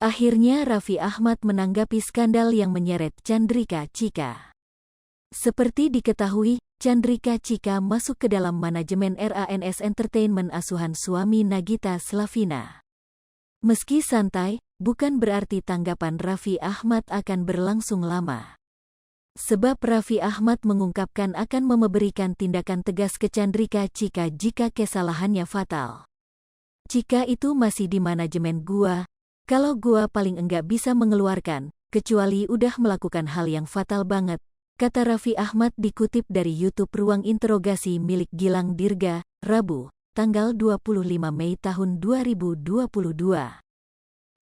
Akhirnya Raffi Ahmad menanggapi skandal yang menyeret Chandrika Chika. Seperti diketahui, Chandrika Chika masuk ke dalam manajemen RANS Entertainment asuhan suami Nagita Slavina. Meski santai, bukan berarti tanggapan Raffi Ahmad akan berlangsung lama. Sebab Raffi Ahmad mengungkapkan akan memberikan tindakan tegas ke Chandrika Chika jika kesalahannya fatal. Chika itu masih di manajemen gua, kalau gua paling enggak bisa mengeluarkan, kecuali udah melakukan hal yang fatal banget, kata Raffi Ahmad dikutip dari YouTube Ruang Interogasi milik Gilang Dirga, Rabu, tanggal 25 Mei tahun 2022.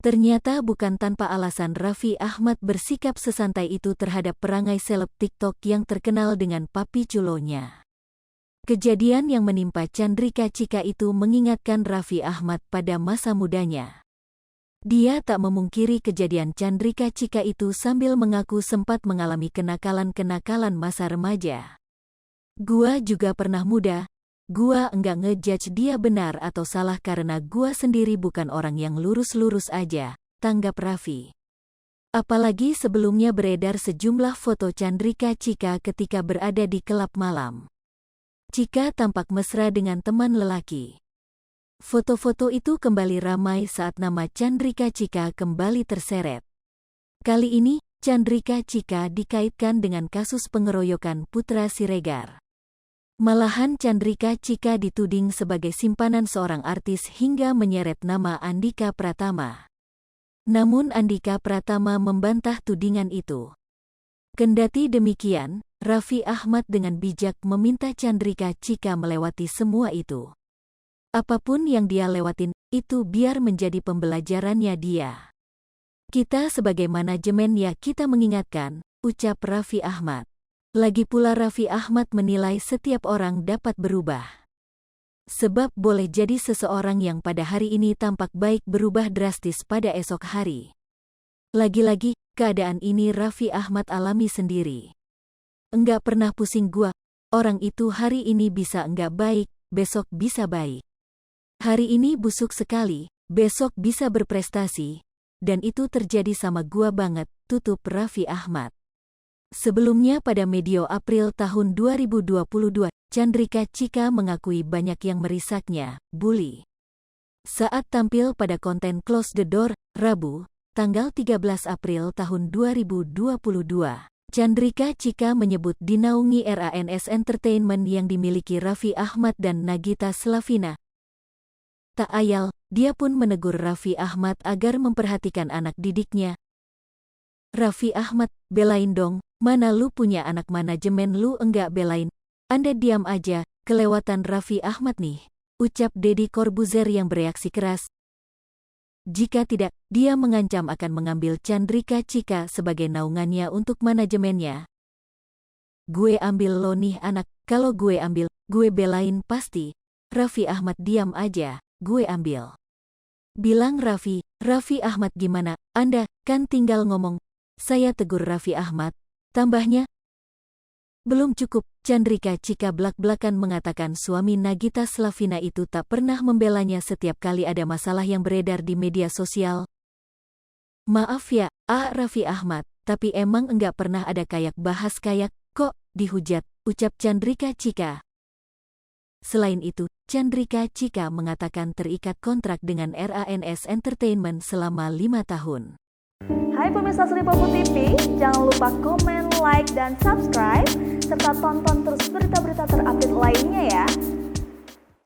Ternyata bukan tanpa alasan Raffi Ahmad bersikap sesantai itu terhadap perangai seleb TikTok yang terkenal dengan papi culonya. Kejadian yang menimpa Chandrika Chika itu mengingatkan Raffi Ahmad pada masa mudanya. Dia tak memungkiri kejadian Chandrika Chika itu sambil mengaku sempat mengalami kenakalan-kenakalan masa remaja. Gua juga pernah muda. Gua enggak ngejudge dia benar atau salah karena gua sendiri bukan orang yang lurus-lurus aja, tanggap Raffi. Apalagi sebelumnya beredar sejumlah foto Chandrika Chika ketika berada di klub malam. Chika tampak mesra dengan teman lelaki. Foto-foto itu kembali ramai saat nama Chandrika Chika kembali terseret. Kali ini, Chandrika Chika dikaitkan dengan kasus pengeroyokan Putra Siregar. Malahan Chandrika Chika dituding sebagai simpanan seorang artis hingga menyeret nama Andhika Pratama. Namun Andhika Pratama membantah tudingan itu. Kendati demikian, Raffi Ahmad dengan bijak meminta Chandrika Chika melewati semua itu. Apapun yang dia lewatin, itu biar menjadi pembelajarannya dia. Kita sebagai manajemen ya kita mengingatkan, ucap Raffi Ahmad. Lagi pula Raffi Ahmad menilai setiap orang dapat berubah. Sebab boleh jadi seseorang yang pada hari ini tampak baik berubah drastis pada esok hari. Lagi-lagi, keadaan ini Raffi Ahmad alami sendiri. Enggak pernah pusing gua, orang itu hari ini bisa enggak baik, besok bisa baik. Hari ini busuk sekali, besok bisa berprestasi, dan itu terjadi sama gua banget, tutup Raffi Ahmad. Sebelumnya pada medio April tahun 2022, Chandrika Chika mengakui banyak yang merisaknya, bully. Saat tampil pada konten Close the Door, Rabu, tanggal 13 April tahun 2022, Chandrika Chika menyebut dinaungi RANS Entertainment yang dimiliki Raffi Ahmad dan Nagita Slavina. Tak ayal, dia pun menegur Raffi Ahmad agar memperhatikan anak didiknya. Raffi Ahmad, belain dong, mana lu punya anak manajemen lu enggak belain, Anda diam aja, kelewatan Raffi Ahmad nih, ucap Deddy Corbuzier yang bereaksi keras. Jika tidak, dia mengancam akan mengambil Chandrika Chika sebagai naungannya untuk manajemennya. Gue ambil lo nih anak, kalau gue ambil, gue belain pasti. Raffi Ahmad diam aja, gue ambil. Bilang Raffi Ahmad gimana, Anda kan tinggal ngomong. Saya tegur Raffi Ahmad, tambahnya. Belum cukup, Chandrika Chika blak-blakan mengatakan suami Nagita Slavina itu tak pernah membelanya setiap kali ada masalah yang beredar di media sosial. Maaf ya, Raffi Ahmad, tapi emang enggak pernah ada kayak bahas kayak, kok, dihujat, ucap Chandrika Chika. Selain itu, Chandrika Chika mengatakan terikat kontrak dengan RANS Entertainment selama 5 tahun. Hai pemirsa Sri Popo TV, jangan lupa komen, like, dan subscribe, serta tonton terus berita-berita terupdate lainnya ya.